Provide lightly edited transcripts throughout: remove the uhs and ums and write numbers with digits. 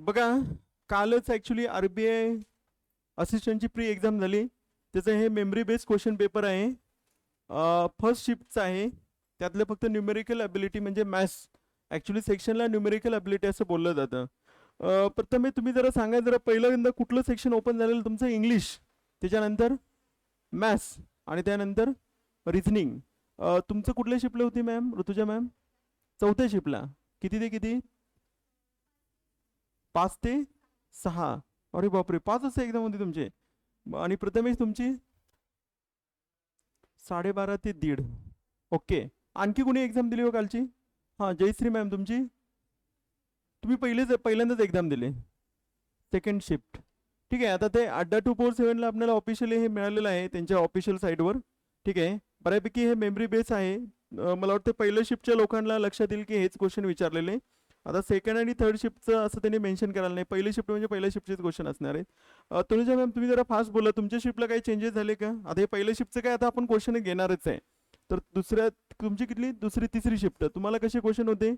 बघा कालच actually RBI असिस्टंटची pre exam झाली. त्याचं हे मेमरी बेस्ड क्वेश्चन पेपर आहे. फर्स्ट शिफ्टचं आहे. त्यातलं फक्त न्यूमेरिकल ॲबिलिटी म्हणजे मॅथ्स. ॲक्च्युली सेक्शनला न्यूमेरिकल ॲबिलिटी असं बोललं जातं. प्रथमे तुम्ही जरा सांगा, जरा पहिल्यांदा कुठलं सेक्शन ओपन झालेलं तुमचं? इंग्लिश, त्याच्यानंतर मॅथ्स आणि त्यानंतर रिझनिंग. तुमचं कुठल्या शिफ्टला होती मॅम, ऋतुजा मॅम? चौथ्या शिफ्टला. किती ते किती? 5 ते 6. अरे बापरे, 5 वाजता एक्झाम होती तुमची. आणि प्रथमेश तुमची 12:30 ते 1:30. ओके. आणखी कोणी एक्झाम दिली हो कालची? हां, जयश्री मॅम तुमची? तुम्ही पहिल्यांदाच एक्झाम दिली, सेकंड शिफ्ट. ठीक आहे. आता ते अड्डा 247ला आपल्याला ऑफिशियली हे मिळालेलं आहे त्यांच्या ऑफिशियल साईटवर. ठीक आहे. बऱ्यापैकी हे मेमरी बेस आहे. मला वाटतं पहिल्या शिफ्टच्या लोकांना लक्षात येईल की हेच क्वेश्चन विचारलेले. आता सेकंड आणि थर्ड शिफ्टचं असं त्यांनी मेन्शन करायला नाही. पहिली शिफ्ट म्हणजे पहिल्या शिफ्टचेच क्वेश्चन असणार आहेत. तनुजा मॅम तुम्ही जरा फास्ट बोला. तुमच्या शिफ्टला काही चेंजेस झाले का? आता हे पहिल्या शिफ्टचं काय, आता आपण क्वेश्चन घेणारच आहे. तर दुसऱ्या, तुमची किती दुसरी तिसरी शिफ्ट, तुम्हाला कसे क्वेश्चन होते?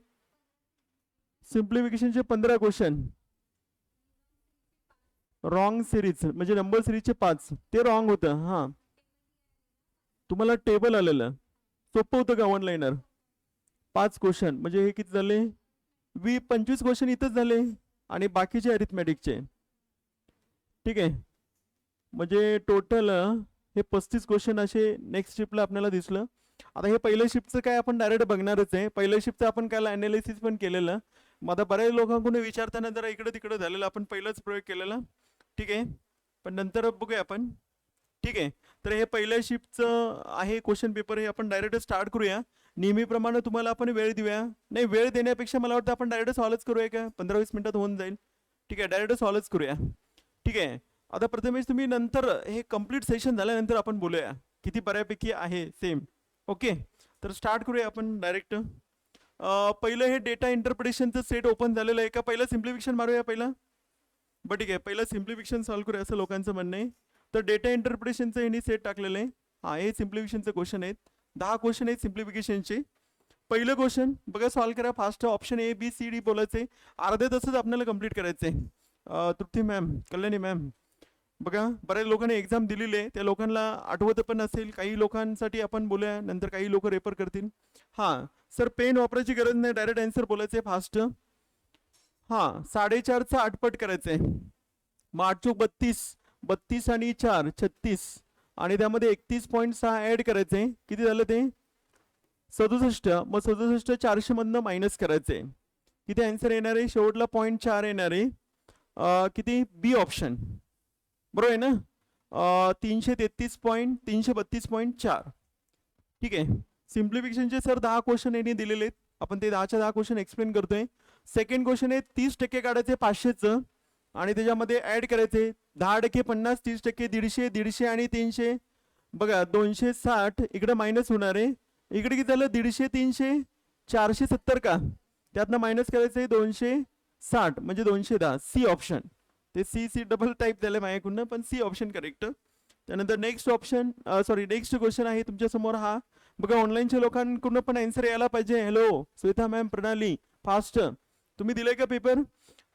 सिम्प्लिफिकेशनचे 15 क्वेश्चन. रॉंग सिरीज म्हणजे नंबर सिरीजचे 5 ते रॉंग होतं. हां, तुम्हाला टेबल आलेलं सोपं होतं का? वन लाईनर 5 क्वेश्चन म्हणजे हे किती झाले? 25 क्वेश्चन इथंच झाले आणि बाकीचे अरिथमॅटिकचे. ठीक आहे. म्हणजे टोटल हे 35 क्वेश्चन असे नेक्स्ट शिफ्टला आपल्याला दिसलं. आता हे पहिल्या शिफ्टचं काय आपण डायरेक्ट बघणारच आहे. पहिल्या शिफ्टचं आपण काल अनालिसिस पण केलेलं. मग आता बऱ्याच लोकांकडून विचारताना जरा इकडं तिकडं झालेलं, आपण पहिलाच प्रयोग केलेला. ठीक आहे. पण नंतर बघूया आपण. ठीक आहे. तर हे पहिल्या शिफ्टचं आहे क्वेश्चन पेपर. हे आपण डायरेक्ट स्टार्ट करूया. नेहमीप्रमाणे तुम्हाला आपण वेळ देऊया. नाही, वेळ देण्यापेक्षा मला वाटतं आपण डायरेक्ट सॉल्वच करूया का? 15-20 मिनिटात होऊन जाईल. ठीक आहे, डायरेक्ट सॉल्वच करूया. ठीक आहे. आता प्रथमेश तुम्ही नंतर हे कम्प्लीट सेशन झाल्यानंतर आपण बोलूया किती बऱ्यापैकी आहे सेम. ओके. तर स्टार्ट करूया आपण डायरेक्ट. पहिलं हे डेटा इंटरप्रिटेशनचं सेट ओपन झालेलं आहे का? पहिलं सिम्प्लिफिकेशन मारूया पहिला. बरं ठीक आहे, पहिलं सिम्प्लिफिकेशन सॉल्व्ह करूया असं लोकांचं म्हणणं आहे. तर डेटा इंटरप्रिटेशनचं ह्यांनी सेट टाकलेलं आहे. हां, हे सिम्प्लिफिकेशनचे क्वेश्चन आहेत. 10 क्वेश्चन आहेत सिम्प्लिफिकेशनचे. पहिलं क्वेश्चन बघा, सॉल्व्ह करा फास्ट. ऑप्शन ABCD बोलायचे. अर्ध्या तासच आपल्याला कंप्लीट करायचं आहे. तृप्ती मॅम, कल्याणी मॅम, बघा बऱ्याच लोकांनी एक्झाम दिलेली आहे. त्या लोकांना आठवत पण असेल. काही लोकांसाठी आपण बोलूया, नंतर काही लोक रेफर करतील. हां सर, पेन वापरायची गरज नाही, डायरेक्ट आन्सर बोलायचं आहे फास्ट. हां, 4.5चा 8 पट करायचं आहे. मग 8 चोक 32, 32 आणि 4 36 आणि त्यामध्ये 31.6 ॲड करायचं आहे. किती झालं ते? 67. मग 67 400 मधनं मायनस करायचं आहे. किती आन्सर येणार आहे? शेवटला 0.4 येणार आहे. किती? बी ऑप्शन बरोबर आहे ना? 332.4. ठीक आहे. सिम्प्लिफिकेशनचे सर 10 क्वेश्चन यांनी दिलेले आहेत. आपण ते 10च्या 10 क्वेश्चन एक्सप्लेन करतोय. सेकंड क्वेश्चन आहे 30% काढायचे 500चं आणि त्याच्यामध्ये ऍड करायचे 10%, 50, 30%, 150, 150 आणि 300. बघा 260 इकडे मायनस होणार आहे. इकडे किती झालं? 150, 300, 470 का? त्यातनं मायनस करायचं 260 म्हणजे 210. C option. ते सी डबल टाईप झालं माझ्याकडून, पण सी ऑप्शन करेक्ट. त्यानंतर next option, sorry next question आहे तुमच्यासमोर हा. बघा ऑनलाईनच्या लोकांकडून पण आन्सर यायला पाहिजे. हॅलो श्वेता मॅम, प्रणाली, फास्ट. तुम्ही दिले का पेपर?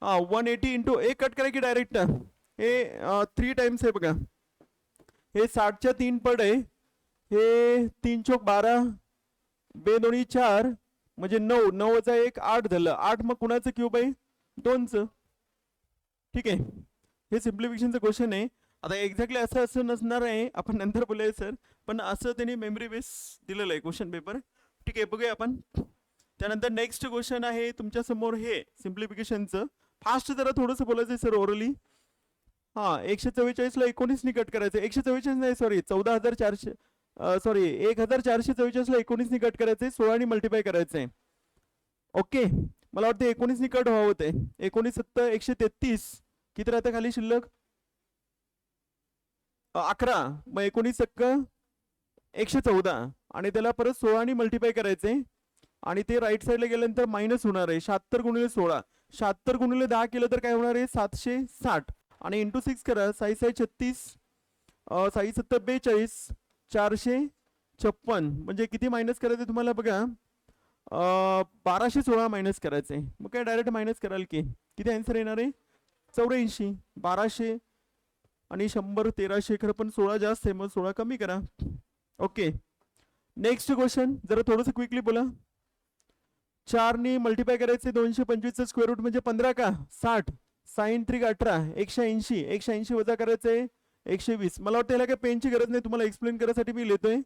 180 इंटू एक कट करा की डायरेक्ट. हे 3 टाइम्स आहे बघा. हे 60च्या 3 पट आहे. हे 3 चोक 12, बे दोन्ही 4 म्हणजे 9, 9चा 1 8 झालं. 8 मग कुणाचं क्यूब आहे? 2चं. ठीक आहे. हे सिम्प्लिफिकेशनचं क्वेश्चन आहे. आता एक्झॅक्टली असं असं नसणार आहे, आपण नंतर बोलूया सर. पण असं त्यांनी मेमरी बेस दिलेलं आहे क्वेश्चन पेपर. ठीक आहे, बघूया आपण. त्यानंतर नेक्स्ट क्वेश्चन आहे तुमच्यासमोर हे सिम्प्लिफिकेशनचं. फास्ट जरा थोडंसं बोलायचं आहे सर ओरली. हां, 144ला 19 कट करायचं. 144 नाही, सॉरी 14,400, सॉरी 1,444ला 19 कट करायचं आहे. 16 मल्टिप्लाय करायचं आहे. ओके. मला वाटतं 19 कट व्हावं होते. 19 7 133. किती राहतं खाली शिल्लक? 11. मग 19 114 आणि त्याला परत 16 मल्टिप्लाय करायचे आणि ते राईट साईडला गेल्यानंतर मायनस होणार आहे. 76 गुणिले 16, 76 गुणिले 10 केलं तर काय होणार आहे? 760 आणि इंटू 6 करा. 6 6 36, 6 7 42, 456 म्हणजे किती मायनस करायचं तुम्हाला? बघा 1216 मायनस करायचंय. मग काय डायरेक्ट मायनस कराल की किती आन्सर येणार आहे 84. 1200 आणि 100 1300, खरं पण 16 जास्त आहे, मग 16 कमी करा. ओके, नेक्स्ट क्वेश्चन जरा थोडंसं क्विकली बोला. 4 ने मल्टिप्लाय करायचे 225चं स्क्वेअर रूट म्हणजे 15 का 60. साइन त्रिक 18 180. 180 वजा करायचंय 120. मला वाटतं याला काही पेनची गरज नाही, तुम्हाला एक्सप्लेन करायसाठी मी लिहितोय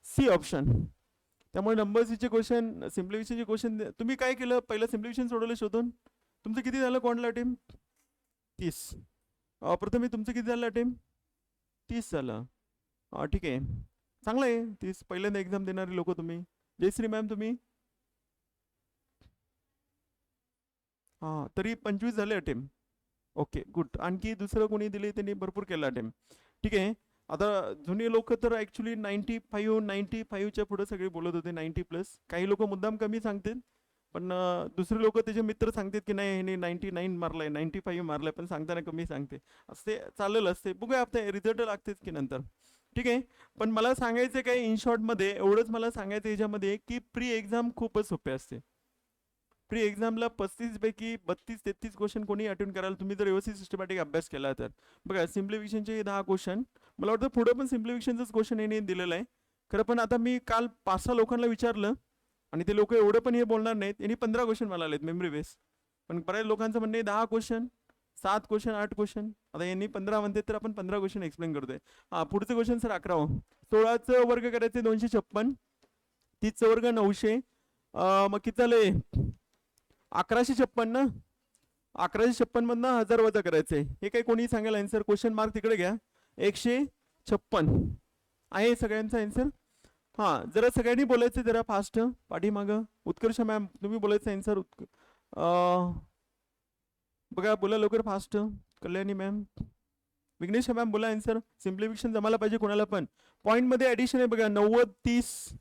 सी ऑप्शन. त्यामुळे नंबर्सचे क्वेश्चन सिम्प्लिफिकेशनचे क्वेश्चन तुम्ही काय केलं, पहिलं सिम्प्लिफिकेशन सोडवलं शोधून. तुमचं किती झालं कोणला अटेम्प्ट 30. प्रथम तुमचं किती झालं अटेम्प्ट 30 झालं. ठीक आहे, चांगलं आहे. 30 पहिल्यांदा एक्झाम देणारे लोक तुम्ही. जयश्री मॅम तुम्ही हां तरी 25 झाले अटेम्प्ट. Okay good. आणखी दुसरं कोणी दिले त्यांनी भरपूर केलं अटेम्प्ट. ठीक आहे, आता जुने लोक तर ॲक्च्युली 95च्या पुढे सगळे बोलत होते 90+. काही लोक मुद्दाम कमी सांगतात, पण दुसरे लोक त्याचे मित्र सांगतात की नाही ह्याने 99 मारलाय 95 मारलाय, पण सांगताना कमी सांगते. असते चालेल असते, बघूया आता रिझल्ट लागतेच की नंतर. ठीक आहे, पण मला सांगायचं काय इन शॉर्टमध्ये एवढंच मला सांगायचं याच्यामध्ये की प्री एक्झाम खूपच सोपे असते. प्री एक्झामला 35 पैकी 32-33 क्वेश्चन कोणी अटेंड कराल तुम्ही जर व्यवस्थित सिस्टमॅटिक अभ्यास केला तर. बघा सिम्प्लिफिकेशनचे 10 क्वेश्चन, मला वाटतं पुढं पण सिम्प्लिफिकेशनचंच क्वेश्चन येणे दिलेलं आहे. खरं पण आता मी काल 5-6 लोकांना विचारलं आणि ते लोक एवढं पण हे बोलणार नाहीत. यांनी 15 क्वेश्चन मला आलेत मेमरी बेस, पण बऱ्याच लोकांचं म्हणणे 10 क्वेश्चन 7 क्वेश्चन 8 क्वेश्चन. आता यांनी 15 म्हणते तर आपण 15 क्वेश्चन एक्सप्लेन करतोय. हां पुढचे क्वेश्चन सर 11. 16चं वर्ग करायचे 256. 30चं वर्ग 900. मग किती झाले 1156 ना. 1156 मधनं 1000 वजा करायचे. हे काही कोणी सांगेल आन्सर, क्वेश्चन मार्क तिकडे घ्या. 156 आहे सगळ्यांचा आन्सर. हां जरा सगळ्यांनी बोलायचं जरा फास्ट पाठीमागं. उत्कर्ष मॅम तुम्ही बोलायचं आन्सर. बघा बोला लवकर fast. Kalyani ma'am, Vighnesh ma'am बोला आन्सर. सिम्प्लिफिकेशन जमायला पाहिजे कोणाला पण. पॉईंटमध्ये ॲडिशन आहे बघा 90 30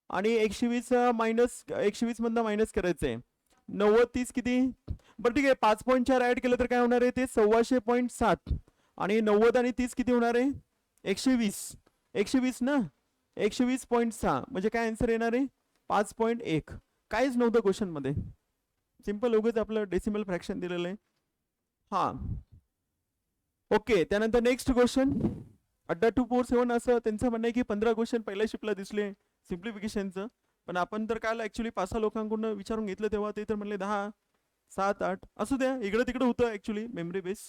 आणि 120 मायनस 120 मधनं मायनस करायचं आहे. 90 30 किती, बरं ठीक आहे 5.4 ॲड केलं तर काय होणार आहे ते 126.7 आणि 90 आणि 30 किती होणार आहे 120. 120 ना 120.6 म्हणजे काय आन्सर येणार आहे 5.1. काहीच नव्हतं क्वेश्चनमध्ये, सिम्पल उगच आपलं डेसिमल फ्रॅक्शन दिलेलं आहे. हां ओके, त्यानंतर नेक्स्ट क्वेश्चन अड्डा 247 असं त्यांचं म्हणणं आहे की 15 क्वेश्चन पहिल्या शिपला दिसले सिम्प्लिफिकेशनचं, पण आपण तर काल ॲक्च्युली 5-6 लोकांकडून विचारून घेतलं तेव्हा ते तर म्हणले 10 7 8 असू द्या. इकडं तिकडं होतं ॲक्च्युली मेमरी बेस.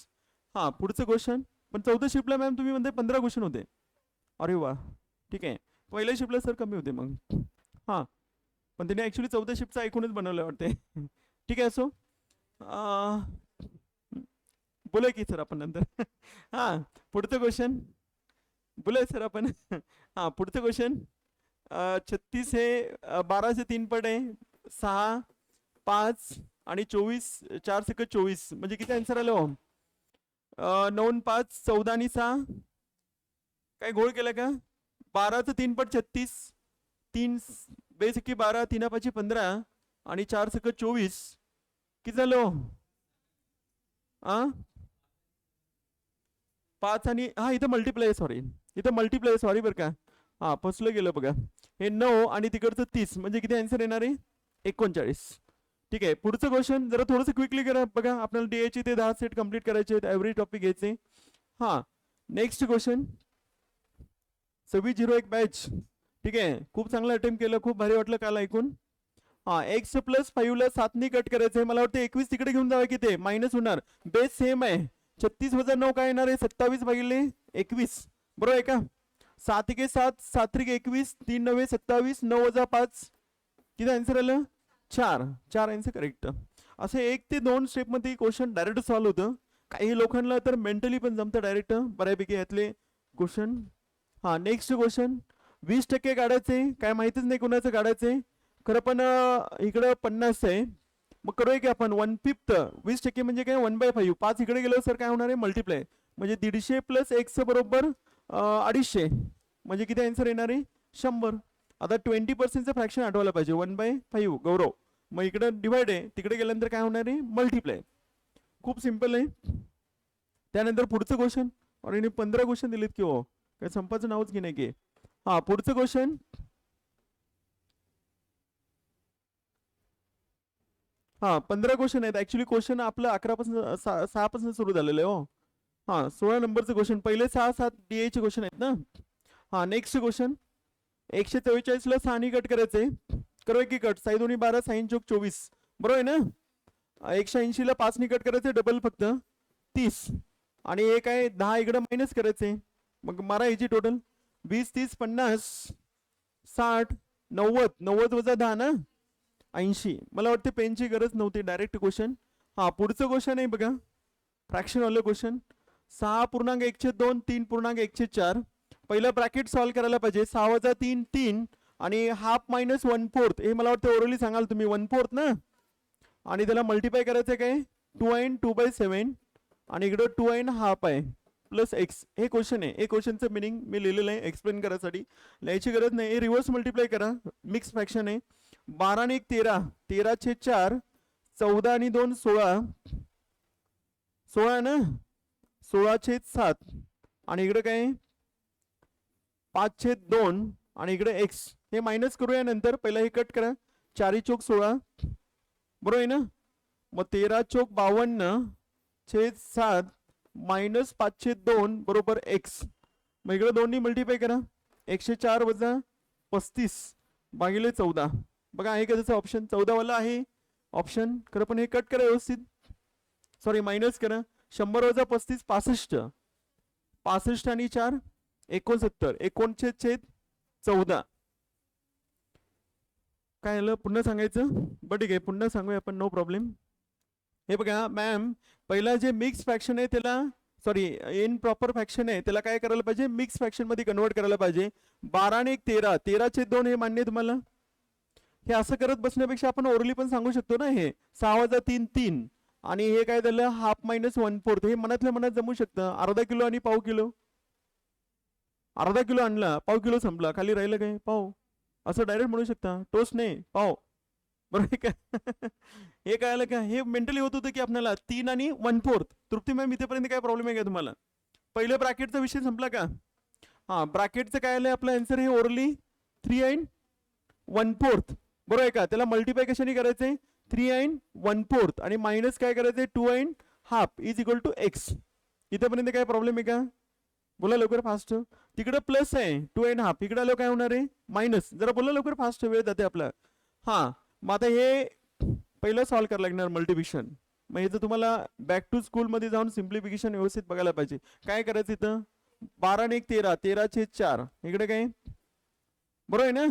हां पुढचं क्वेश्चन, पण 14 शिपला मॅम तुम्ही म्हणते 15 क्वेश्चन होते. अरे वा ठीक आहे, पहिल्या शिपला सर कमी होते मग. हां पण त्यांनी ॲक्च्युली 14 शिपचं ऐकूनच बनवलं वाटते. ठीक आहे असो, बोला की सर आपण नंतर. हां पुढचं क्वेश्चन बोला सर आपण. हां पुढचं क्वेश्चन 36 हे 12 3 पट आहे. 6 5 आणि 24 4 सेकंद 24 म्हणजे किती आन्सर आलं हो. 9 5 14 आणि 6 काय घोळ केला का. 12चं 3 पट 36, 3 बेस की 12 3 5 15 आणि 4 सेकंद 24 किती झालं. 5 आणि हां इथं मल्टिप्लाय सॉरी, इथं मल्टिप्लाय सॉरी बरं का. हां फसलं गेलं बघा. हे 9 आणि तिकडचं 30 म्हणजे किती आन्सर येणार आहे 39. ठीक आहे पुढचं क्वेश्चन जरा थोडंसं क्विकली करा बघा. आपल्याला DAचे ते 10 सेट कंप्लीट करायचे आहेत, ॲव्हरेज टॉपिक घ्यायचे. हां नेक्स्ट क्वेश्चन 2601 बॅच. ठीक आहे खूप चांगलं अटेम्प्ट केलं, खूप भारी वाटलं काल ऐकून. हां x+5ला 7नी कट करायचं आहे. मला वाटतं 21 तिकडे घेऊन जावं की ते मायनस होणार. बेस सेम आहे. 36 वजा 9 काय येणार आहे 27 भागिले 21 बरोबर आहे का. 7 1 7 7 3 21 3 9 27 9 वजा 5 किती आन्सर आलं 4. 4 आन्सर करेक्ट. असे 1 ते 2 स्टेपमध्ये क्वेश्चन डायरेक्ट सॉल्व्ह होतं. काही लोकांना तर मेंटली पण जमतं डायरेक्ट बऱ्यापैकी यातले क्वेश्चन. हां नेक्स्ट क्वेश्चन 20% काढायचे, काय माहितीच नाही कोणाचं काढायचे खरं, पण इकडं 50 आहे. मग करूया की आपण 1/5 20% म्हणजे काय 1/5. 5 इकडे गेलो सर काय होणार आहे मल्टिप्लाय म्हणजे 150 + x बरोबर 250 म्हणजे किती आन्सर येणार आहे 100. आता 20%चं फ्रॅक्शन आठवायला पाहिजे 1/5 गौरव. मग इकडं डिवाइड आहे, तिकडे गेल्यानंतर काय होणार आहे मल्टिप्लाय. खूप सिम्पल आहे. त्यानंतर पुढचं क्वेश्चन, आणि 15 क्वेश्चन दिलेत की हो काय संपाचं नावच घे नाही की. हां पुढचं क्वेश्चन हा 15 क्वेश्चन आहेत ऍक्च्युली. क्वेश्चन आपलं 11 पासून 6 पासून सुरू झालेलं आहे हो. हा 16 नंबरचं क्वेश्चन, पहिले 6-7 DA चे क्वेश्चन आहेत ना. हा नेक्स्ट क्वेश्चन, 144 ला 6 कट करायचंय. करूया की कट, साई दोन्ही 12 साईन चोक 24, बरोबर आहे ना. 180 ला 5 कट करायचे, डबल फक्त 30. आणि हे काय 10 इकडं मायनस करायचे. मग मारा याची टोटल 20 30 50 60 90, 90 वजा 10 ना 80. मला वाटते पेनची गरज नव्हती, डायरेक्ट क्वेश्चन. हा पुढचं क्वेश्चन आहे बघा, फ्रॅक्शन वाले क्वेश्चन. 6.1/2 3.1/4. पहिलं ब्रॅकेट सॉल्व्ह करायला पाहिजे. 6 वजा 3 3 आणि हाफ मायनस 1/4. हे मला वाटतं ओरली सांगाल तुम्ही 1/4 ना. आणि त्याला मल्टिप्लाय करायचं काय 2n 2/7 आणि इकडं 2n हाफ आहे प्लस एक्स. हे क्वेश्चन आहे. हे क्वेश्चनचं मिनिंग मी लिहिलेलं आहे एक्सप्लेन करायसाठी, लिहायची गरज नाही. हे रिव्हर्स मल्टिप्लाय करा, मिक्स फ्रॅक्शन आहे. 12 आणि 1 13, 13/4, 14 आणि 2 16, 16 ना 16/7 आणि इकडे काय 5/2 आणि इकडे एक्स. हे मायनस करूया नंतर, पहिला हे कट करा. 4 चोक 16, बरोबर आहे ना. मग 13 चोक 52/7 मायनस 5/2 बरोबर एक्स. मग इकडे दोन्ही मल्टिप्लाय करा. 104 वजा 35 भागिले 14. बघा आहे का त्याचं ऑप्शन 14 वाला आहे ऑप्शन. खरं पण हे कट करा व्यवस्थित, सॉरी मायनस करा. 100 वजा 35 65, 65 आणि 4 69, 69/14. काय आलं पुन्हा सांगायचं, बरं ठीक आहे पुन्हा सांगूया आपण, नो प्रॉब्लेम. हे बघा मॅम, पहिला जे मिक्स फ्रॅक्शन आहे त्याला, सॉरी इन प्रॉपर फ्रॅक्शन आहे त्याला काय करायला पाहिजे, मिक्स फ्रॅक्शन मध्ये कन्वर्ट करायला पाहिजे. 12 आणि 1 13, 13/2 हे मान्य आहे तुम्हाला. हे असं करत बसण्यापेक्षा आपण ओरली पण सांगू शकतो ना. हे 6 वजा 3 3 आणि हे काय झालं हाफ मायनस 1/4. हे मनातल्या मनात जमू शकतं. अर्धा किलो आणि पाव किलो, अर्धा किलो आणला पाव किलो संपला, खाली राहिलं काय पाव, असं डायरेक्ट म्हणू शकता. टोस्ट नाही पाव, बरोबर का. हे काय आलं का, हे मेंटली होत होतं की आपल्याला 3 आणि 1/4. तृप्ती मॅम इथेपर्यंत काय प्रॉब्लेम आहे का तुम्हाला. पहिल्या ब्रॅकेटचा विषय संपला का. हा ब्रॅकेटचं काय आलंय आपलं आन्सर, हे ओरली 3 and 1/4, बरोबर आहे का. त्याला मल्टिप्लाय कशाने करायचंय 3 and 1/4 आणि मायनस काय करायचंय 2 and half is equal to x. इथेपर्यंत काय प्रॉब्लेम आहे का, बोला लवकर फास्ट. तिकडे प्लस आहे 2 and हाफ, इकडे आलो काय होणार आहे मायनस. जरा बोला लवकर फास्ट, वेळ जाते आपला. हा मग आता हे पहिलं सॉल्व्ह करायला लागणार मल्टिप्लिकेशन. मग याचं तुम्हाला बॅक टू स्कूल मध्ये जाऊन सिम्प्लिफिकेशन व्यवस्थित बघायला पाहिजे. काय करायचं इथं 12 आणि 1 13, 13/4 इकडे काय बरोबर आहे ना.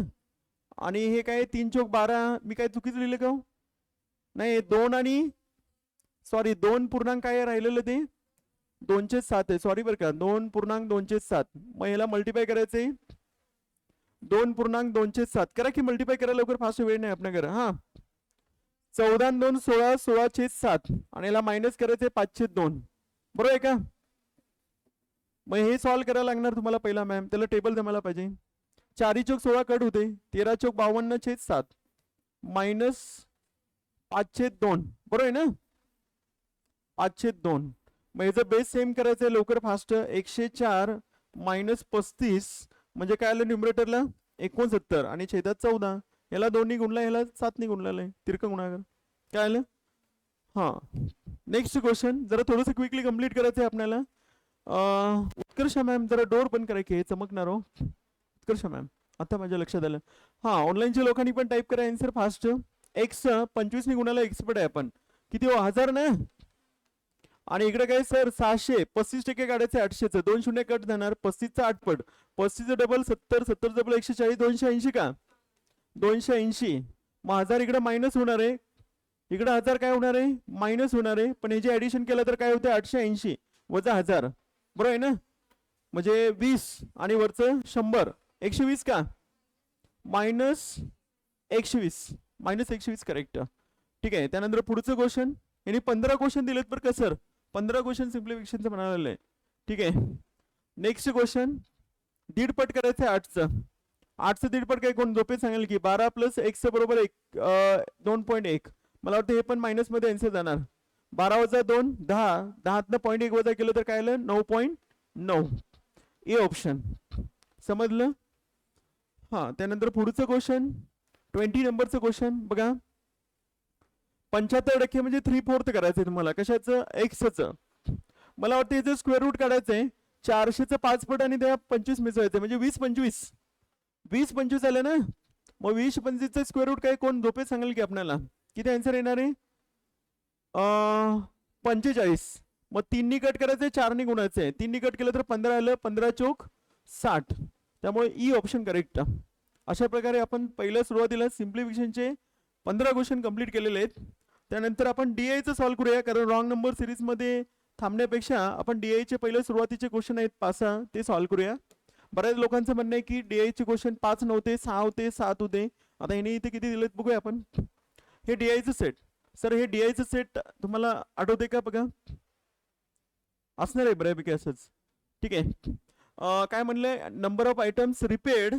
आणि हे काय 3 चोक 12, मी काय चुकीचं लिहिलं का नाही. 2 आणि सॉरी 2 पूर्णांक काय राहिलेलं ते 2/7 आहे, सॉरी बरं का 2.2/7. मग याला मल्टिप्लाय करायचंय 2.2/7. करा की मल्टिप्लाय करा लवकर फास्ट, वेळ नाही आपल्याकडे. हा 14 आणि 2 16, 16/7 आणि याला मायनस करायचंय 5/2, बरोबर आहे का. मग हे सॉल्व्ह करायला लागणार तुम्हाला पहिला मॅम, त्याला टेबल जमायला पाहिजे. 4 चोक 16 कट होते, 13 चोक 52/7 मायनस 5/2, बरोबर आहे ना 5/2. मग याचं बेस सेम करायचं लवकर फास्ट. 104 मायनस 35 म्हणजे काय आलं न्यूमरेटरला 69 आणि छेदात 14. याला 2 गुणला, याला 7 गुणलेलं आहे, तिरक गुणाकार. काय आलं. हा नेक्स्ट क्वेश्चन जरा थोडंसं क्विकली कंप्लीट करायचं आहे आपल्याला. उत्कर्ष मॅम जरा डोर बंद करा की हे चमकणार हो. उत्कर्ष मॅम आता माझ्या लक्षात आलं. हा ऑनलाईनच्या लोकांनी पण टाईप करा आन्सर फास्ट. एक्स 25 गुणाला एक्सपर्ट आहे आपण, किती हो 1000 ना. आणि इकडे काय सर 600, 35% काढायचं 800चं, 2 शून्य कट जाणार, 35चा 8 पट, 35चं डबल 70, 70 डबल 140, 280 का 280. मग 1000 इकडे मायनस होणार आहे, इकडे 1000 काय होणार आहे मायनस होणार आहे. पण हे जे ऍडिशन केलं तर काय होते 880 वजा 1000, बरोबर आहे ना. म्हणजे 20 आणि वरचं 100, 120 का मायनस 120, मायनस 120 करेक्ट. ठीक आहे. त्यानंतर पुढचं क्वेश्चन, यांनी 15 क्वेश्चन दिलेत बरं का सर, 15 क्वेश्चन सिम्प्लिफिकेशनचं म्हणालेलं आहे. ठीक आहे. नेक्स्ट क्वेश्चन, दीडपट करायचं आहे 8चं. 8चं दीडपट काय कोण झोपेत सांगेल की 12 प्लस एक्स बरोबर 2.1. मला वाटतं हे पण मायनस मध्ये आन्सर जाणार. 12 वजा 2 10, 10तनं 0.1 वजा केलं तर काय आलं 9.9. ए ऑप्शन समजलं. हा त्यानंतर पुढचं क्वेश्चन 20 नंबरचं क्वेश्चन बघा. 75% म्हणजे 3/4 करायचंय तुम्हाला कशाचं एक्सचं. मला वाटतं याचं स्क्वेअर रूट काढायचंय 400चं 5 पट आणि त्या 25 मिसळायचं म्हणजे 20-25 20-25 आलं ना. मग 20-25चं स्क्वेअर रूट काय कोण झोपे सांगेल की आपल्याला किती आन्सर येणार आहे 45. मग 3नी कट करायचंय 4नी गुणायचं आहे 3नी कट केलं तर 15 आलं 15 चोक 60 त्यामुळे ई ऑप्शन करेक्ट. अशा प्रकारे आपण पहिल्या सुरुवातीला सिम्प्लिफिकेशनचे 15 क्वेश्चन कंप्लीट केलेले आहेत. त्यानंतर आपण डीआयचं सॉल्व्ह करूया कारण रॉंग नंबर सिरीजमध्ये थांबण्यापेक्षा आपण डीआयचे पहिले सुरुवातीचे क्वेश्चन आहेत 5 ते सॉल्व्ह करूया. बऱ्याच लोकांचं म्हणणं आहे की डीआयचे क्वेश्चन 5 नव्हते 6 होते 7 होते. आता ह्याने इथे किती दिलेत बघूया आपण. हे डीआयचं सेट सर हे डीआयचं सेट तुम्हाला आठवते का बघा असणार आहे बऱ्यापैकी असंच. ठीक आहे काय म्हणलंय number of items repaired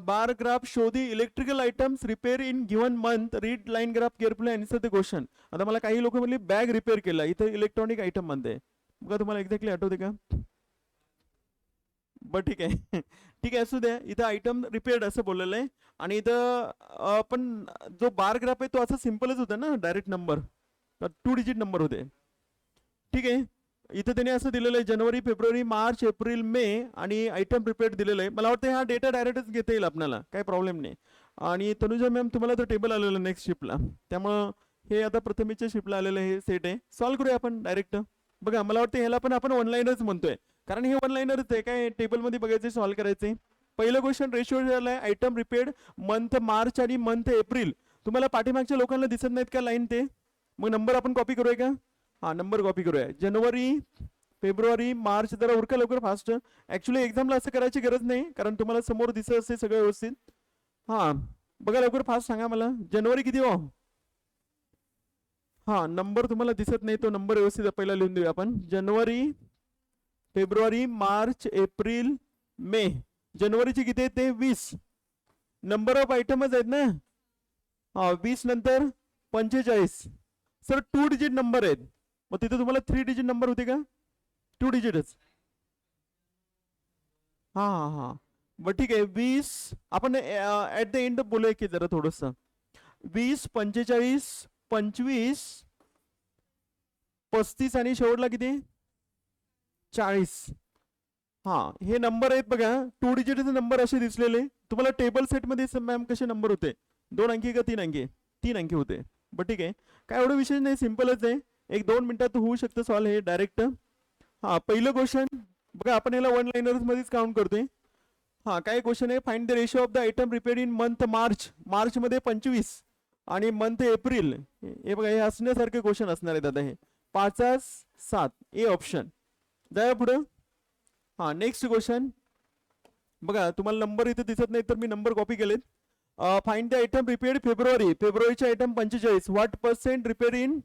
bar graph show the electrical items repair in given month read line graph carefully answer the question. आता मला काही लोक म्हणले बॅग रिपेअर केला इथे इलेक्ट्रॉनिक आयटम म्हणते बघा तुम्हाला एक्झॅक्टली आठवते का. बरं ठीक आहे ठीक आहे असू द्या इथं आयटम रिपेअर्ड असं बोललेलं आहे आणि इथं पण जो बार ग्राफ आहे तो असा सिम्पलच होता ना डायरेक्ट नंबर 2 डिजिट नंबर होते. ठीक आहे इथं त्याने असं दिलेलं आहे जानेवारी फेब्रुवारी मार्च एप्रिल मे आणि आयटम रिपेअर्ड दिलेलं आहे. मला वाटतं हा डेटा डायरेक्टच घेता येईल आपल्याला काही प्रॉब्लेम नाही. आणि तनुजा मॅम तुम्हाला तर टेबल आलेलं नेक्स्ट शिफ्टला त्यामुळं हे आता प्रथमेच्या शिफ्टला आलेलं हे सेट आहे सॉल्व्ह करूया आपण डायरेक्ट. बघा मला वाटतं ह्याला पण आपण 1 लाईनरच म्हणतोय कारण हे 1 लाईनरच आहे काय टेबलमध्ये बघायचे सॉल्व्ह करायचे. पहिलं क्वेश्चन रेशो झाला आहे आयटम रिपेअर्ड मंथ मार्च आणि मंथ एप्रिल. तुम्हाला पाठीमागच्या लोकांना दिसत नाहीत का लाईन ते मग नंबर आपण कॉपी करूया का. हा नंबर कॉपी करूया जानेवारी फेब्रुवारी मार्च जरा उरका लवकर फास्ट. ऍक्च्युली एक्झामला असं करायची गरज नाही कारण तुम्हाला समोर दिसत असते सगळं व्यवस्थित. हा बघा लवकर फास्ट सांगा मला जानेवारी किती हो. हा नंबर तुम्हाला दिसत नाही तो नंबर व्यवस्थित पहिला लिहून देऊया आपण जानेवारी फेब्रुवारी मार्च एप्रिल मे. जानेवारीची किती आहेत ते 20 नंबर ऑफ आयटमच आहेत ना. हा 20 नंतर 45 सर 2 डिजिट नंबर आहेत मग तिथे तुम्हाला 3 डिजिट नंबर होते का 2 डिजिटच. हा हा हा बरं ठीक आहे 20 आपण ऍट द एंड बोलूया की जरा थोडस 20 45 25 35 आणि शेवटला किती 40. हा हे नंबर आहेत बघा 2 डिजिटचे नंबर असे दिसलेले तुम्हाला टेबल सेटमध्ये मॅम कसे नंबर होते 2 अंकी का 3 अंकी 3 अंकी होते. बरं ठीक आहे काय एवढं विशेष नाही सिम्पलच आहे 1-2 मिनिटात होऊ शकतं सॉल्व हे डायरेक्ट. हा पहिलं क्वेश्चन बघा आपण याला 1 लाईनर्स मध्येच काउंट करतोय. हा काय क्वेश्चन आहे find the ratio of the item repaired in month March March मध्ये 25 आणि मंथ एप्रिल हे बघा हे असण्यासारखे क्वेश्चन असणार आहेत आता हे 5-7 ए ऑप्शन जाऊया पुढं. हा नेक्स्ट क्वेश्चन बघा तुम्हाला नंबर इथे दिसत नाही तर मी नंबर कॉपी केलेत. Find the item repaired February फेब्रुवारीचे item 45 what percent repair in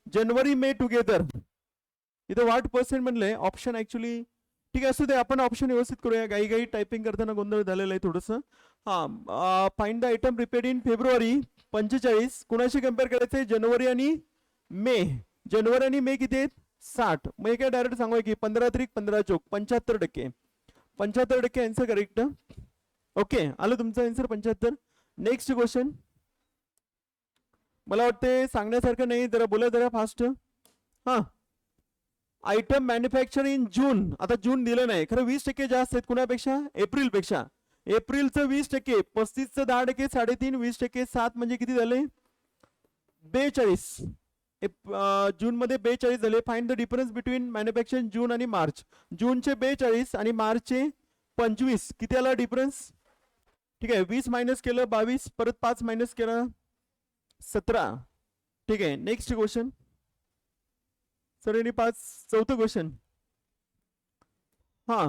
January May together. इथं व्हॉट पर्सेंट म्हणलंय ऑप्शन ऍक्च्युली ठीक आहे असू दे आपण ऑप्शन व्यवस्थित करूया गाई गाई टायपिंग करताना गोंधळ झालेला आहे थोडंसं. हा find the item repaired in February 45 कुणाशी कम्पेअर करायचंय जानेवारी आणि मे. जानेवारी आणि मे किती आहेत 60 मग काय डायरेक्ट सांगूया की 15 त्रिक 15 चोक 75% 75% आन्सर करेक्ट. ओके आलं तुमचं आन्सर 75. नेक्स्ट क्वेश्चन मला वाटते सांगण्यासारखं नाही जरा बोला जरा फास्ट. हा आयटम मॅन्युफॅक्चर इन जून आता जून दिलं नाही खरं 20% जास्त आहेत कुणापेक्षा एप्रिल पेक्षा. एप्रिलचं 20% 35चं 10% 3.5 20% 7 म्हणजे किती झाले 42. जून मध्ये 42 झाले. Find the difference between manufacture June आणि मार्च. जूनचे 42 आणि मार्चचे 25 किती आला डिफरन्स. ठीक आहे 20 मायनस केलं 22 परत 5 मायनस केलं 17. ठीक आहे नेक्स्ट क्वेश्चन सर 5 चौथं क्वेश्चन. हा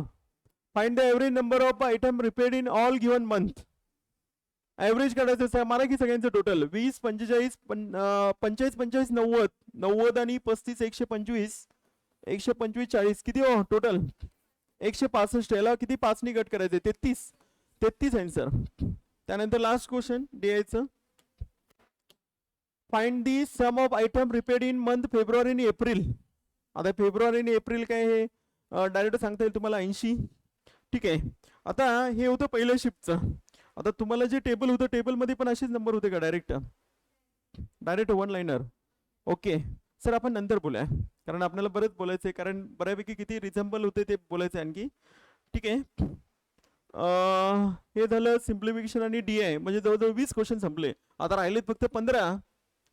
find the average number of item repaired in all given month. Average काढायचं मला की सगळ्यांचं टोटल 20 45 45 45 90 90 आणि 35 125 125 40 किती हो टोटल 165. याला किती 5 नी कट करायचे 33 आन्सर. त्यानंतर लास्ट क्वेश्चन द्यायचं find the sum of item repaired in month February आणि एप्रिल. आता फेब्रुवारी आणि एप्रिल काय हे डायरेक्ट सांगता येईल तुम्हाला 80. ठीक आहे आता हे होतं पहिल्या शिफ्टचं. आता तुम्हाला जे टेबल होतं टेबलमध्ये पण असेच नंबर होते का direct direct one liner. Okay sir, आपण नंतर बोलूया, कारण आपल्याला बरंच बोलायचं आहे, कारण बऱ्यापैकी किती रिझम्बल होते ते बोलायचं आहे आणखी. ठीक आहे. हे झालं सिम्प्लिफिकेशन आणि DI, म्हणजे जवळजवळ 20 क्वेश्चन संपले. आता राहिलेत फक्त 15.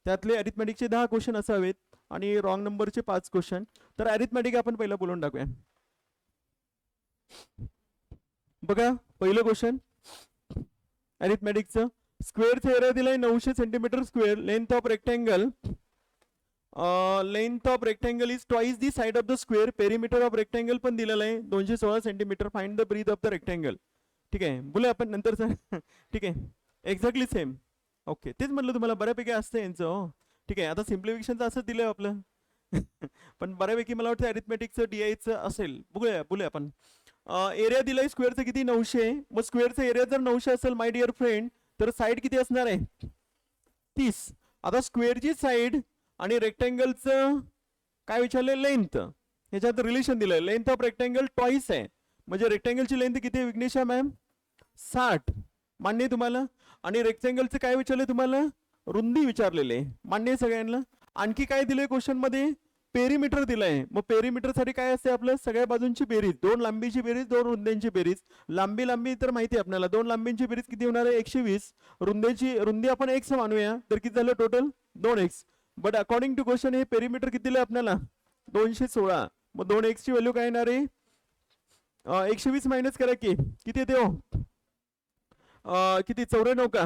त्यातले अरिथमॅटिकचे 10 क्वेश्चन असावेत आणि रॉंग नंबरचे 5 क्वेश्चन. तर अरिथमॅटिक आपण पहिला बोलून टाकूया. बघा पहिलं क्वेश्चन अरिथमॅटिकचं. स्क्वेअरचा एरिया दिलाय 900 centimetre square. Length of rectangle is twice the side of the square. Perimeter of rectangle पण दिलेलं आहे 216 centimetre. Find the breadth of the rectangle. ठीक आहे, बोलूया आपण नंतर सर. ठीक आहे, एक्झॅक्टली सेम. ओके, तेच म्हटलं तुम्हाला बऱ्यापैकी असतं यांचं. हो ठीक आहे, आता सिम्प्लिफिकेशनचं असं दिलंय आपलं. पण बऱ्यापैकी मला वाटतं अरिथमॅटिकचं DIचं असेल. बोलूया आपण. एरिया दिलाय स्क्वेअरचं किती 900. मग स्क्वेअरचा एरिया जर 900 असेल माय डिअर फ्रेंड, तर साईड किती असणार आहे 30. आता स्क्वेअरची साईड आणि रेक्टँगलचं काय विचारलंय लेंथ, ह्याच्यात रिलेशन दिलंय. लेंथ ऑफ रेक्टँगल ट्वाइस आहे, म्हणजे रेक्टँगलची लेंथ किती आहे विघ्नेशा मॅम 60. मान्य आहे तुम्हाला? आणि रेक्टँगलचं काय विचारलंय तुम्हाला, रुंदी विचारलेले. मान्य आहे सगळ्यांना? आणखी काय दिलंय क्वेश्चन मध्ये, पेरीमीटर दिलंय. मग पेरीमीटर साठी काय असते आपलं, सगळ्या बाजूंची बेरीज, 2 लांबीची बेरीज 2 रुंद्यांची बेरीज. लांबी तर माहिती आहे आपल्याला, 2 लांबींची बेरीज किती होणार आहे 120. रुंदी आपण x मानूया, तर किती झालं total 2x. But according to question हे पेरीमीटर किती दिलंय आपल्याला 216. मग 2x ची व्हॅल्यू काय येणार आहे 120 मायनस करा की किती येते हो, किती 94 का,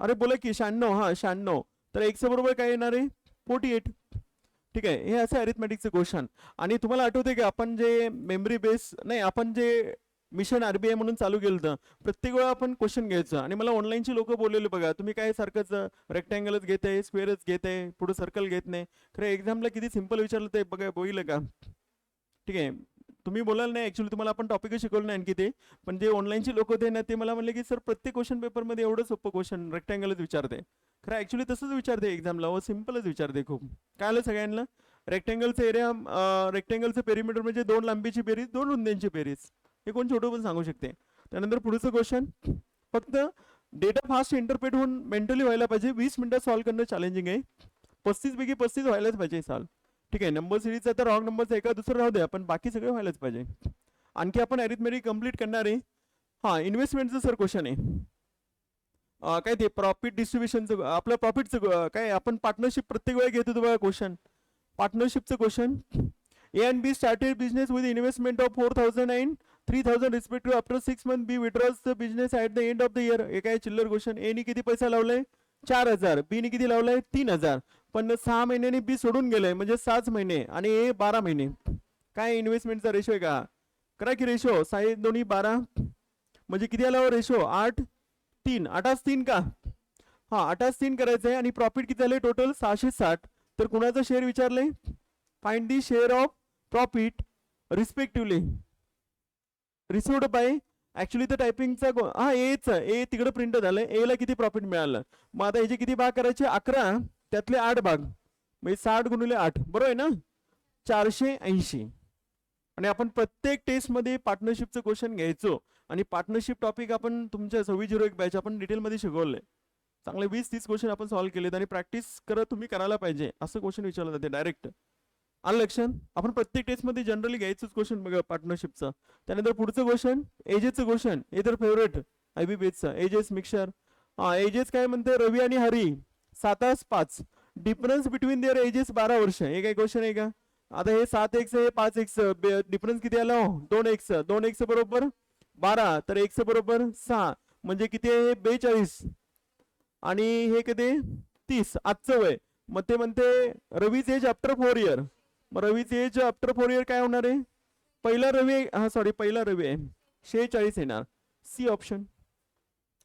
अरे बोला की 96. हा 96. तर x बरोबर काय येणार आहे 48. ठीक आहे, हे असं अरिथमॅटिकचं क्वेश्चन. आणि तुम्हाला आठवते की आपण जे मेमरी बेस नाही, आपण जे मिशन RBI म्हणून चालू केलं होतं, प्रत्येक वेळा आपण क्वेश्चन घ्यायचं. आणि मला ऑनलाईनची लोक बोललेले, बघा तुम्ही काय सारखंच रेक्टँगलच घेत आहे, स्क्वेअरच घेत आहे, पुढे सर्कल घेत नाही. खरं एक्झामला किती सिंपल विचारलं ते बघा, बघितलं का. ठीक आहे, तुम्ही बोलाल नाही, ऍक्च्युली तुम्हाला आपण टॉपिकच शिकवलं नाही आणखी ते. पण जे ऑनलाईनचे लोक होते ना, ते मला म्हणले की सर प्रत्येक क्वेश्चन पेपरमध्ये एवढं सोपं क्वेश्चन रेक्टँगलच विचारते. खरं ऍक्च्युली तसंच विचारते एक्झामला, व सिम्पलच विचारते खूप. काय आलं सगळ्यांना, रेक्टँगलचं एरिया, रेक्टँगलचं पेरीमीटर म्हणजे 2 लांबीची बेरीज 2 रुंद्यांची बेरीज. हे कोण छोटं पण सांगू शकते. त्यानंतर पुढचं क्वेश्चन, फक्त डेटा फास्ट इंटरप्रेट होऊन मेंटली व्हायला पाहिजे. 20 मिनिटात सॉल्व्ह करणं चॅलेंजिंग आहे. 35 पैकी 35 व्हायलाच पाहिजे सॉल्व्ह. ठीक आहे, नंबर सिरीजचा तर रॉंग नंबरचा एका दुसरं राहू द्या, पण बाकी सगळं व्हायलाच पाहिजे. आणखी आपण अरिथमेटिक कंप्लीट करणार आहे. हा इन्व्हेस्टमेंटचं सर क्वेश्चन आहे. काय ते प्रॉफिट डिस्ट्रीब्युशनचं, आपलं प्रॉफिटचं काय, आपण पार्टनरशिप प्रत्येक वेळा घेतो बघा क्वेश्चन. पार्टनरशिपचं question, A and B started business with investment of 4,000 and 3,000 respective. After 6 months B withdraws the business at the end of the year. हे काय चिल्लर क्वेश्चन. A ने किती पैसा लावलाय 4,000, B ने किती लावलाय 3,000. पण 6 महिन्यांनी B सोडून गेलाय, म्हणजे 6 महिने आणि A 12 महिने. काय इन्व्हेस्टमेंटचा रेशो आहे का, करा की रेशो, 6 दोन्ही 12, म्हणजे किती आला रेशो 8 3, 8 3 का, हा 8 3 करायचं आहे. आणि प्रॉफिट किती झाले टोटल 660. तर कुणाचं शेअर विचारलंय, find the share of profit respectively received by. Actually तर टायपिंगचा हा ए तिकडे प्रिंट झालंय, ए ला किती प्रॉफिट मिळालं. मग आता याचे किती भाग करायचे 11, त्यातले 8 भाग, म्हणजे 60 गुणिले 8 बरोबर आहे ना 480. आणि आपण प्रत्येक टेस्ट मध्ये पार्टनरशिपचं क्वेश्चन घ्यायचो. आणि पार्टनरशिप टॉपिक आपण तुमच्या 2601 बॅच आपण डिटेलमध्ये शिकवलंय. चांगले 20-30 क्वेश्चन आपण सॉल्व्ह केलेत. आणि प्रॅक्टिस करत तुम्ही करायला पाहिजे, असं क्वेश्चन विचारलं जाते डायरेक्ट. आलं लक्षात, आपण प्रत्येक टेस्ट मध्ये जनरली घ्यायचंच क्वेश्चन बघा पार्टनरशिपचं. त्यानंतर पुढचं क्वेश्चन एजेसचं क्वेश्चन, हे तर फेवरेट IB बेसचं. एजेस मिक्सचर, हा एजेस काय म्हणते, रवी आणि Hari 7 5, difference between their ages 12 वर्ष. हे काय क्वेश्चन आहे का. आता हे 7x हे 5x, डिफरन्स किती आला 2x. 2x बरोबर 12, तर x बरोबर 6, म्हणजे किती आहे 42. आणि हे किती 30. आजचं वय, मग ते म्हणते रवीज एज आफ्टर 4 इयर. मग रवीचे एज आफ्टर 4 इयर काय होणार आहे, पहिला रवी, हा सॉरी पहिला रवी आहे 46 येणार. C option.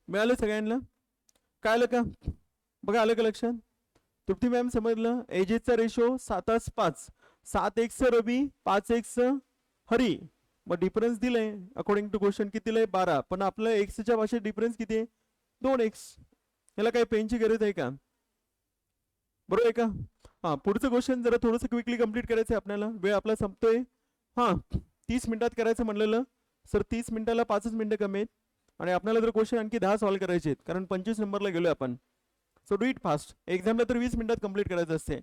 मिळालं सगळ्यांना, काय आलं का बघा, आलं का लक्षात. तृप्ती मॅम समजलं. एजेसचा रेशो 7 5, 7x रवी 5x हरी. मग डिफरन्स दिलंय अकॉर्डिंग टू क्वेश्चन किती दिलंय 12, पण आपलं एक्सच्या भाषेत डिफरन्स किती आहे 2x. याला काही पेनची गरज आहे का, बरोबर आहे का. हा पुढचं क्वेश्चन जरा थोडंसं क्विकली कंप्लीट करायचं आहे आपल्याला, वेळ आपला संपतोय. हा 30 मिनिटात करायचं म्हणलेलं सर, 30 मिनिटाला 5च मिनिटं कमी आहेत. आणि आपल्याला जर क्वेश्चन आणखी 10 सॉल्व्ह करायचे आहेत, कारण 25 नंबरला गेलोय आपण. So do it fast. एक्झामला तर 20 मिनिटात कंप्लीट करायचं असते.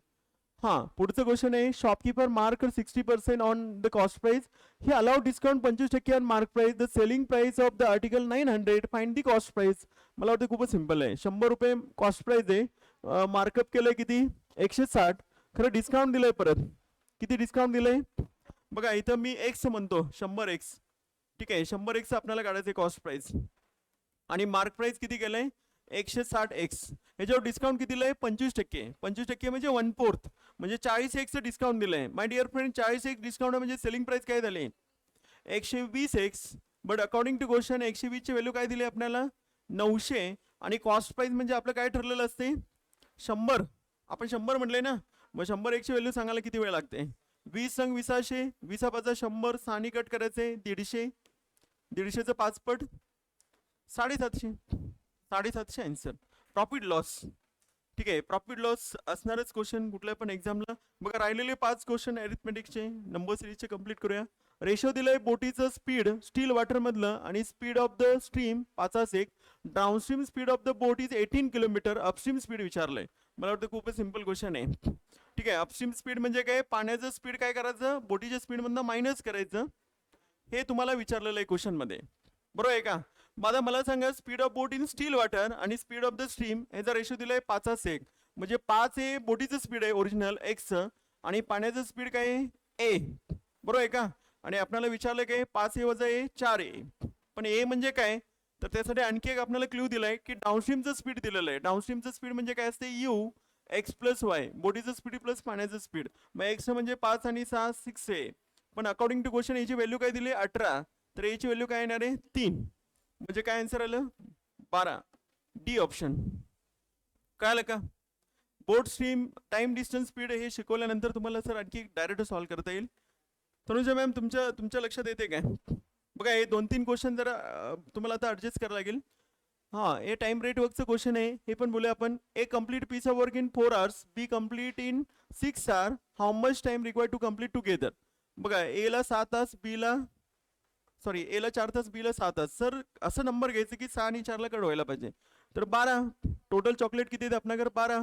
हां, पुढचं क्वेश्चन आहे, shopkeeper mark 60% on the cost price. He allowed discount 25% on mark price. The selling price of the article 900. Find the cost price. मला वाटतं खूपच सिम्पल आहे. 100 रुपये कॉस्ट प्राइस आहे, मार्कअप केलंय किती 160. खरं डिस्काउंट दिलंय परत. किती डिस्काउंट दिलंय बघा इथं मी एक्स म्हणतो 100x. ठीक आहे, 100x आपल्याला काढायचं कॉस्ट प्राइस आणि मार्क प्राइस किती केलंय 160x. ह्याच्यावर डिस्काउंट किती दिलंय 25%. 25% म्हणजे 1/4 म्हणजे 40x डिस्काउंट दिलंय. My dear friend 40x discount म्हणजे सेलिंग प्राइस काय झाली 120x. But according to question 120 ची व्हॅल्यू काय दिली आपल्याला 900 आणि कॉस्ट प्राइस म्हणजे आपलं काय ठरलेलं असते 100. आपण 100 म्हटले ना, मग 100x ची व्हॅल्यू सांगायला किती वेळ लागते 20 संग 2000 20 100 6 कट करायचे 150. 150चं 5 पट 750. 750 आन्सर. Profit loss. ठीक आहे, प्रॉफिट लॉस असणारच क्वेश्चन कुठल्या पण एक्झामला. बघा राहिलेले 5 क्वेश्चन अरिथमेटिक्सचे नंबर सिरीजचे कंप्लीट करूया. रेशो दिलंय बोटीचं स्पीड स्टील वॉटरमधलं आणि speed of the stream 5/1. Downstream speed of the boat is 18 kilometre. Upstream speed विचारलंय. मला वाटतं खूपच सिम्पल क्वेश्चन आहे. ठीक आहे, अपस्ट्रीम स्पीड म्हणजे काय पाण्याचं स्पीड काय करायचं बोटीच्या स्पीडमधनं मायनस करायचं. हे तुम्हाला विचारलेलं आहे क्वेश्चनमध्ये. बरोबर आहे का. माझा मला सांगा speed of boat in steel water आणि स्पीड ऑफ द स्ट्रीम याचा रेशो दिलाय 5/1. म्हणजे 5 हे बोटीचं स्पीड आहे ओरिजिनल एक्स आणि पाण्याचं स्पीड काय आहे ए. बरोबर आहे का. आणि आपल्याला विचारलं काय 5 ए वजा ए 4 ए. पण ए म्हणजे काय तर त्यासाठी आणखी एक आपल्याला क्ल्यू दिलाय की डाऊनस्ट्रीमचं स्पीड दिलेलं आहे. डाऊनस्ट्रीमचं स्पीड म्हणजे काय असते यू एक्स प्लस वाय. बोटीचं स्पीड प्लस पाण्याचं स्पीड. मग एक्स म्हणजे 5 आणि 6 6 ए. पण अकॉर्डिंग टू क्वेश्चन याची व्हॅल्यू काय दिली 18 तर याची व्हॅल्यू काय येणार आहे 3. म्हणजे काय आन्सर आलं 12. D option. कळालं का. बोट स्ट्रीम टाइम डिस्टन्स स्पीड हे शिकवल्यानंतर तुम्हाला सर आणखी डायरेक्ट सॉल्व्ह करता येईल. तनुजा मॅम तुमच्या लक्षात येते काय. बघा हे 2-3 क्वेश्चन जरा तुम्हाला आता ॲडजस्ट करायला लागेल. हां, हे टाइम रेट वर्कचं क्वेश्चन आहे. हे पण बोलूया आपण. A complete piece of work in 4 hours. B complete in 6 hours. How much time required to complete together. बघा एला 7 तास बीला एला 4 तास बीला 6 तास. सर असं नंबर घ्यायचं की 6 आणि 4ला कट व्हायला पाहिजे. तर 12 टोटल चॉकलेट किती आहेत आपल्याकडे 12.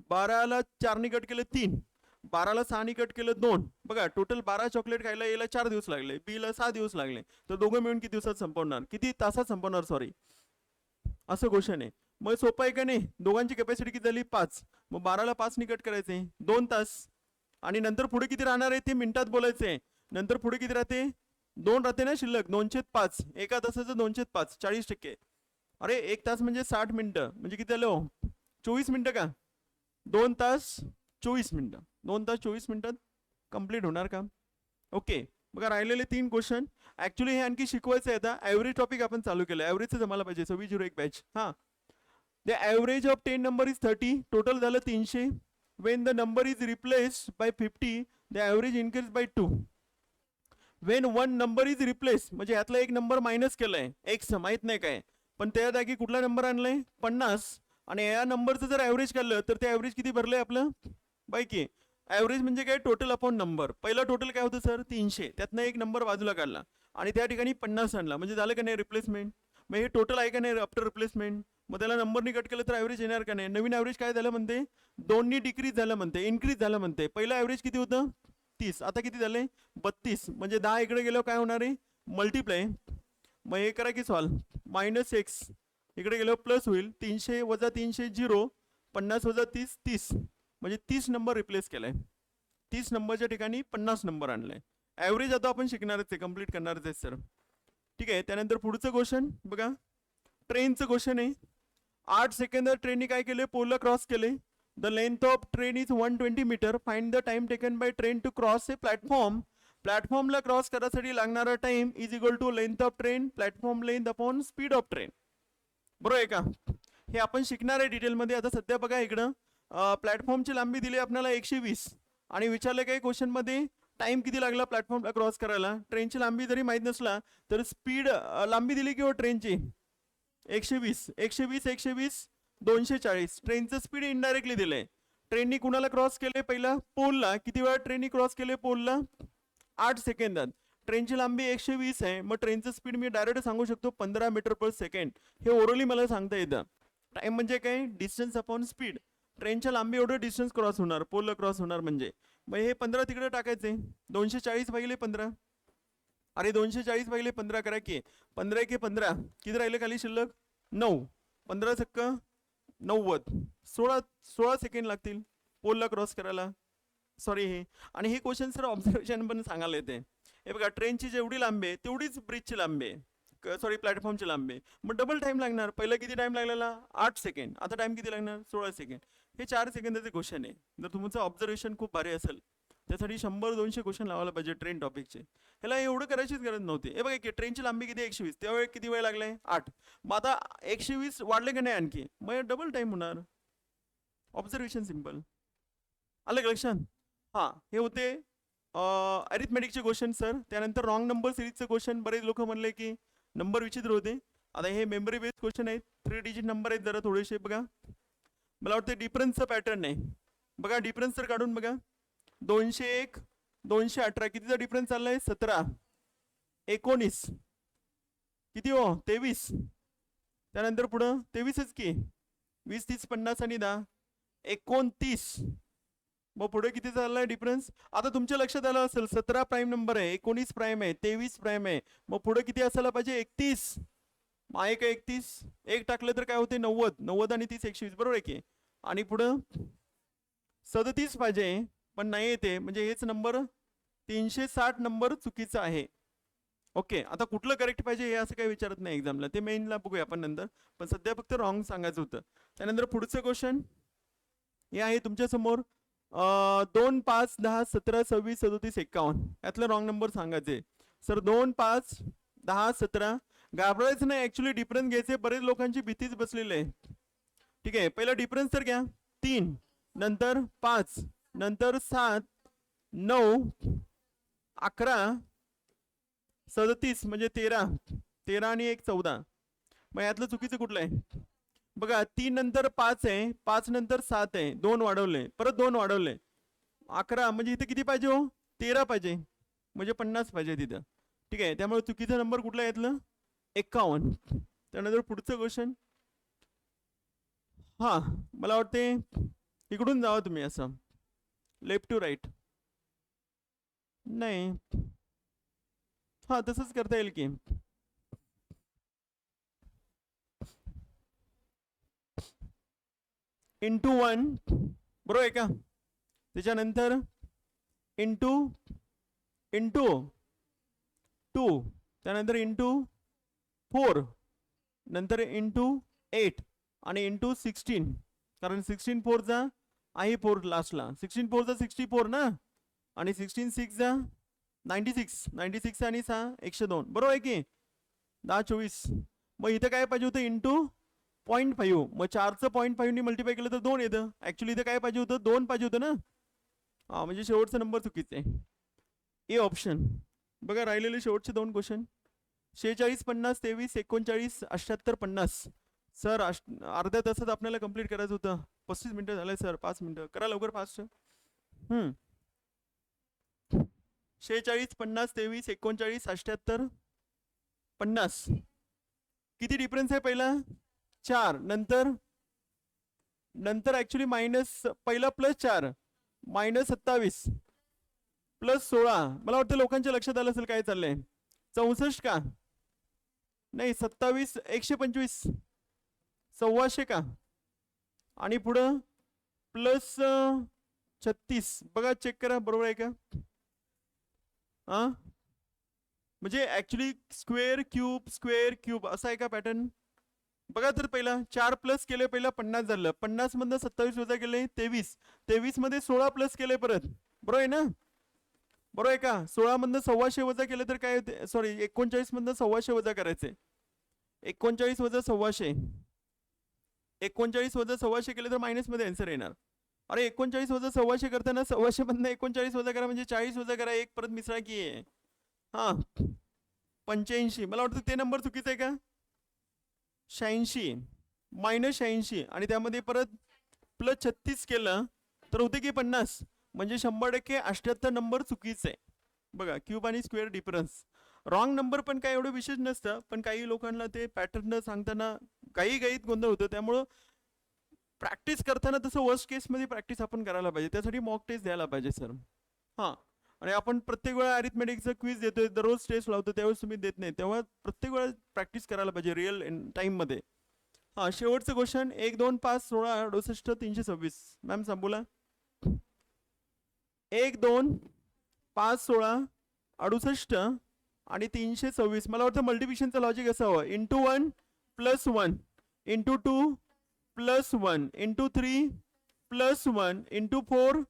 12ला 4ने कट केलं 3. 12ला 6ने कट केलं 2. बघा टोटल 12 चॉकलेट खायला याला 4 दिवस लागले बीला 6 दिवस लागले. तर दोघं मिळून किती दिवसात संपवणार किती तासात संपवणार सॉरी असं क्वेश्चन आहे. मग सोपं आहे का नाही. दोघांची कॅपॅसिटी किती झाली 5. मग 12ला 5ने कट करायचे 2 तास आणि नंतर पुढे किती राहणार आहे ते मिनिटात बोलायचे. नंतर पुढे किती राहते 2 राहते ना शिल्लक 2/5. एका तासाचं 2/5 40%. अरे 1 तास म्हणजे 60 मिनिटं म्हणजे किती झालं 24 मिनिटं का. 2 तास 24 मिनिटं. 2 तास 24 मिनिटात कंप्लीट होणार का. ओके. बघा राहिलेले 3 क्वेश्चन ॲक्च्युली हे आणखी शिकवायचं आहे. आता ॲव्हरेज टॉपिक आपण चालू केलं. ॲव्हरेजचं जमायला पाहिजे 2601 बॅच. हां, the average of 10 number is 30. Total झालं 300. When the number is replaced by 50 the average increase by 2. When 1 number is replace म्हणजे यातला एक नंबर मायनस केलाय एक्स माहित नाही काय पण त्या जागी कुठला नंबर आणलाय 50 आणि या नंबरचं जर ॲव्हरेज काढलं तर ते ॲव्हरेज किती भरलंय आपलं बाकी. ॲव्हरेज म्हणजे काय टोटल अपॉन नंबर. पहिला टोटल काय होतं सर 300. त्यातनं एक नंबर बाजूला काढला आणि त्या ठिकाणी 50 आणला म्हणजे झालं का नाही रिप्लेसमेंट. मग हे टोटल आहे का नाही आफ्टर रिप्लेसमेंट. मग त्याला नंबरनी कट केलं तर ॲव्हरेज येणार का नाही. नवीन ॲव्हरेज काय झालं म्हणते 2नी डिक्रीज झालं म्हणते इन्क्रीज झालं म्हणते. पहिला ॲव्हरेज किती होतं 30 आता किती झाले 32 म्हणजे 10 इकडे गेल्यावर काय होणार आहे मल्टिप्लाय. मग हे करा की सॉल्व -x इकडे गेल्यावर प्लस होईल 300 वजा 300 0 50 वजा 30 30 म्हणजे 30 नंबर रिप्लेस केलाय. 30 नंबरच्या ठिकाणी 50 नंबर आणलाय. ॲव्हरेज आता आपण शिकणारच आहे कंप्लीट करणारच आहे सर. ठीक आहे. त्यानंतर पुढचं क्वेश्चन बघा ट्रेनचं क्वेश्चन आहे. 8 सेकंद ट्रेनने काय केले पोलला क्रॉस केले. The length of train is 120 meter. Find the time taken by train to cross a platform. प्लॅटफॉर्मला क्रॉस करायसाठी लागणारा time is equal to length of train platform length upon speed of train. बरोबर आहे का. हे आपण शिकणार आहे डिटेलमध्ये. आता सध्या बघा इकडं प्लॅटफॉर्मची लांबी दिली आपल्याला 120 आणि विचारलं काय क्वेश्चनमध्ये टाइम किती लागला प्लॅटफॉर्मला क्रॉस करायला. ट्रेनची लांबी जरी माहीत नसला तर स्पीड लांबी दिली किंवा ट्रेनची 120 120 120 240. ट्रेनचं स्पीड इनडायरेक्टली दिलंय. ट्रेननी कुणाला क्रॉस केले पहिला पोलला. किती वेळा ट्रेननी क्रॉस केले पोलला 8 सेकंदात. ट्रेनची लांबी 120 आहे. मग ट्रेनचं स्पीड मी डायरेक्ट सांगू शकतो 15 मीटर पर सेकंड. हे ओरली मला सांगता येतं. टाइम म्हणजे काय, डिस्टन्स अपॉन स्पीड. ट्रेनच्या लांबी एवढं डिस्टन्स क्रॉस होणार, पोल क्रॉस होणार म्हणजे. मग हे 15 तिकडे टाकायचे, 240 भागिले 15. अरे 240 भागिले 15 करा की, 15 के 15 किती राहिले खाली शिल्लक, 9. 15 सक्क 90, 16 सेकंड लागतील पोलला क्रॉस करायला. सॉरी हे. आणि हे क्वेश्चन सर ऑब्झर्वेशन पण सांगायला येते. हे बघा, ट्रेनची जेवढी लांबी आहे तेवढीच ब्रिजची लांबी आहे, सॉरी प्लॅटफॉर्मची लांबी आहे. मग डबल टाइम लागणार. पहिला किती टाइम लागलेला, 8 सेकंड. आता टाइम किती लागणार, 16 सेकंड. हे 4 सेकंदाचे क्वेश्चन आहे. जर तुमचं ऑब्झर्वेशन खूप भारी असेल त्यासाठी 100-200 क्वेश्चन लावायला पाहिजे ट्रेन टॉपिकचे. ह्याला एवढं करायचीच गरज नव्हती. हे बघा की ट्रेनची लांबी किती, 120, त्यावेळी किती वेळ लागलाय, 8. मग आता 120 वाढले का नाही आणखी, मग डबल टाइम होणार. Observation simple. आलं का लक्षात. हां, हे होते अरिथमेटिकचे क्वेश्चन सर. त्यानंतर रॉंग नंबर सिरीजचे क्वेश्चन. बरेच लोक म्हणले की नंबर विचित्र होते. आता हे मेमरी बेस्ड क्वेश्चन आहेत, 3 डिजिट नंबर आहेत, जरा थोडेसे बघा. मला वाटतं डिफरन्सचा पॅटर्न आहे. बघा डिफरन्स तर काढून बघा. 201 218 कितीचा डिफरन्स चाललाय, 17. 19 किती हो, 23. त्यानंतर पुढं 23च की, 20 30 50 आणि 10 29. मग पुढे किती चाललाय डिफरन्स. आता तुमच्या लक्षात आलं असेल 17 प्राईम नंबर आहे, 19 प्राईम आहे, 23 प्राईम आहे. मग पुढे किती असायला पाहिजे, 31. मग आहे का 31, एक टाकलं तर काय होते, 90. 90 आणि 30 120, बरोबर आहे की. आणि पुढं 37 पाहिजे, पण नाही येते, म्हणजे हेच नंबर 360 नंबर चुकीचा आहे. ओके. आता कुठलं करेक्ट पाहिजे हे असं काही विचारत नाही एक्झामला, ते मेनला बघूया आपण नंतर. पण सध्या फक्त रॉंग सांगायचं होतं. त्यानंतर पुढचं क्वेश्चन हे आहे तुमच्या समोर. 2 5 10 17 26 37 51 यातलं रॉंग नंबर सांगायचे सर. 2 5 10 17 घाबरायचं नाही, ऍक्च्युली डिफरन्स घ्यायचे. बरेच लोकांची भीतीच बसलेली आहे. ठीक आहे, पहिला डिफरन्स तर घ्या, 3, नंतर 5, नंतर 7 9 11 37 म्हणजे 13 आणि 1 14. मग यातलं चुकीचं कुठलं आहे बघा. 3 नंतर 5 आहे, 5 नंतर 7 आहे, 2 वाढवले, परत 2 वाढवले, 11. म्हणजे इथे किती पाहिजे हो, 13 पाहिजे, म्हणजे 50 पाहिजे तिथं. ठीक आहे, त्यामुळे चुकीचा नंबर कुठला यातलं, 51. त्यानंतर पुढचं क्वेश्चन. हां, मला वाटते इकडून जावा तुम्ही, असं लेफ्ट टू राईट. नाही, हां तसंच करता येईल की. इंटू 1 बरोबर आहे का. त्याच्यानंतर इंटू 2, त्यानंतर इंटू 4, नंतर इंटू 8 आणि इंटू 16. कारण 16 4 जा आहे 4 लास्टला, 16 4 जा 64 ना, आणि 16 6 जा 96 आणि 6 102, बरोबर आहे की. 10 24. मग इथं काय पाहिजे होतं, इंटू 0.5. मग 4चं 0.5 ने मल्टिप्लाय केलं तर 2 येतं. ऍक्च्युली इथं काय पाहिजे होतं, 2 पाहिजे होतं ना. हा, म्हणजे शेवटचा नंबर चुकीचा आहे, ए ऑप्शन. बघा राहिलेले शेवटचे 2 क्वेश्चन. 46 50 23 39 78 50. सर अर्ध्या तासात आपल्याला कंप्लीट करायचं होतं. 35 मिनिटं झालंय सर, 5 मिनिटं करा लवकर फास्ट. 46 50 23 39 78 50. किती डिफरन्स आहे, पहिला 4, नंतर ऍक्च्युली मायनस, पहिला +4 -27 +16. मला वाटतं लोकांच्या लक्षात आलं असेल काय चाललंय. 64 का नाही, 27 125 125 का, आणि पुढं +36. बघा चेक करा बरोबर आहे का. हा, म्हणजे ऍक्च्युली स्क्वेअर क्यूब असा आहे का पॅटर्न. बघा तर पहिला 4 प्लस केले, पहिला 50 झालं, 50 मधनं 27 वजा केले 23, 23 मध्ये 16 प्लस केले परत, बरोबर आहे ना. बरोबर आहे का. 16 मधनं 125 वजा केलं तर काय होते, सॉरी 39 मधनं 125 वजा करायचे. 39 वजा 125, 39 वजा 125 केले तर मायनस मध्ये आन्सर येणार. अरे 39 वजा 125 करताना 125 मधनं 39 वजा करा, म्हणजे 40 वजा करा, एक परत मिसळा की आहे. हा, 85. मला वाटतं ते नंबर चुकीचं आहे का. 86 -86 आणि त्यामध्ये परत +36 केलं तर होते की 50, म्हणजे 100% 78 नंबर चुकीचं आहे. बघा क्यूब आणि स्क्वेअर डिफरन्स. रॉंग नंबर पण काय एवढं विशेष नसतं, पण काही लोकांना ते पॅटर्न सांगताना गाईत गोंधळ होतं. त्यामुळं प्रॅक्टिस करताना तसं वर्स्ट केसमध्ये प्रॅक्टिस आपण करायला पाहिजे. त्यासाठी मॉक टेस्ट द्यायला पाहिजे सर. हां, आणि आपण प्रत्येक वेळा अरिथमेटिकचं क्विज देतोय, दररोज टेस्ट लावतो, त्यावेळेस तुम्ही देत नाही, तेव्हा प्रत्येक वेळा प्रॅक्टिस करायला पाहिजे रिअल टाईममध्ये. हां, शेवटचं क्वेश्चन 1 2 5 16 68 326. मॅम सांग बोला. 1 2 5 16 68 आणि 326. मला वाटतं मल्टिप्लिकेशनचं लॉजिक असं हवं, into 1 plus 1 into 2 plus 1 into 3 plus 1 into 4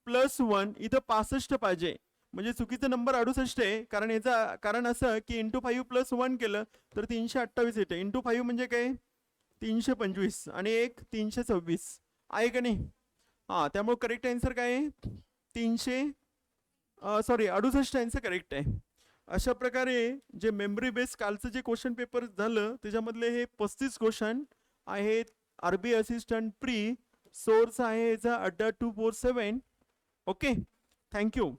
plus 1. इथं 65 पाहिजे, म्हणजे चुकीचा नंबर 68 आहे. कारण याचा कारण असं की इंटू 5 प्लस 1 केलं तर 328 येते. इंटू 5 म्हणजे काय 325 आणि 1 326 आहे का नाही. हां, त्यामुळे करेक्ट आन्सर काय आहे 68 आन्सर करेक्ट आहे. अशा प्रकारे जे मेमरी बेस कालचं जे क्वेश्चन पेपर झालं त्याच्यामधले हे 35 क्वेश्चन आहेत. आरबी असिस्टंट प्री सोर्स आहे याचा अड्डा 247. Okay, thank you.